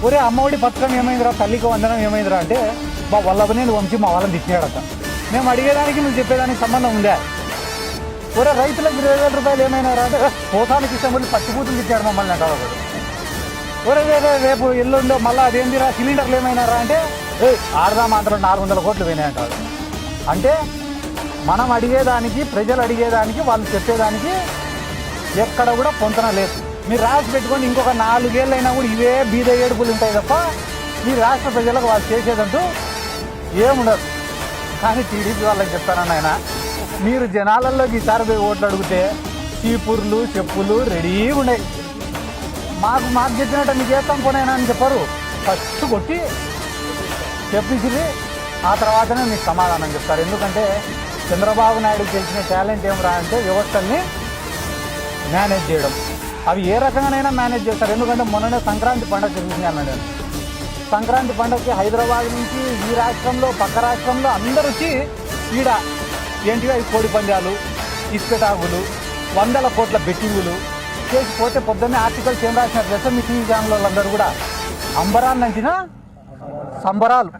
ఒరే అమ్మఒడి పథకం ఏమైందిరా, తల్లికి వందనం ఏమైందిరా అంటే మా వల్లభనేని వంశీ మా వాళ్ళని తిట్టినాడట. మేము అడిగేదానికి నువ్వు చెప్పేదానికి సంబంధం ఉందా? ఒరే రైతులకు 20,000 రూపాయలు ఏమైనా రా అంటే పోతానికి ఇష్టం కూడా పచ్చిపూతులు తిట్టాడు మమ్మల్ని అంటాడు ఒకడు. ఒరే రేపు ఎల్లుండో మళ్ళీ అదేందిరా సిలిండర్లు ఏమైనా రా అంటే ఆడదాం మాత్రం 400 కోట్లు పోయినాయి అంటాడు. అంటే మనం అడిగేదానికి, ప్రజలు అడిగేదానికి, వాళ్ళు చెప్పేదానికి ఎక్కడ కూడా పొంతన లేదు. మీరు రాసి పెట్టుకొని ఇంకొక 4 ఏళ్ళైనా కూడా ఇవే బీద ఏడుపులు ఉంటాయి తప్ప ఈ రాష్ట్ర ప్రజలకు వాళ్ళు చేసేదంటూ ఏముండదు. కానీ టీడీపీ వాళ్ళకి చెప్తానని ఆయన, మీరు జనాలలోకి ఈసారి పోయి ఓట్లు అడిగితే చీపుర్లు చెప్పులు రెడీగా ఉన్నాయి. మాకు చెప్పినట్టు మీకు చేస్తాం పోనైనా అని చెప్పరు. ఫస్ట్ కొట్టి చెప్పించి ఆ తర్వాతనే మీకు సమాధానం చెప్తారు. ఎందుకంటే చంద్రబాబు నాయుడు తెలిసిన టాలెంట్ ఏం రా అంటే వ్యవస్థల్ని మేనేజ్ చేయడం. అవి ఏ రకంగానైనా మేనేజ్ చేస్తారు. ఎందుకంటే మొన్ననే సంక్రాంతి పండుగ జరుగుతుంది అన్నాడు. సంక్రాంతి పండుగకి హైదరాబాద్ నుంచి ఈ రాష్ట్రంలో పక్క రాష్ట్రంలో అందరూ వచ్చి ఈడ ఏంటివి అవి కోడి పందాలు, ఇసుకటాకులు, 100 కోట్ల బెట్టింగులు చేసిపోతే పొద్దున్నే ఆర్టికల్స్ ఏం రాసినారు తెలుసా? మీ టీవీ ఛానల్ వాళ్ళందరూ కూడా అంబరాన్నంటిన సంబరాలు.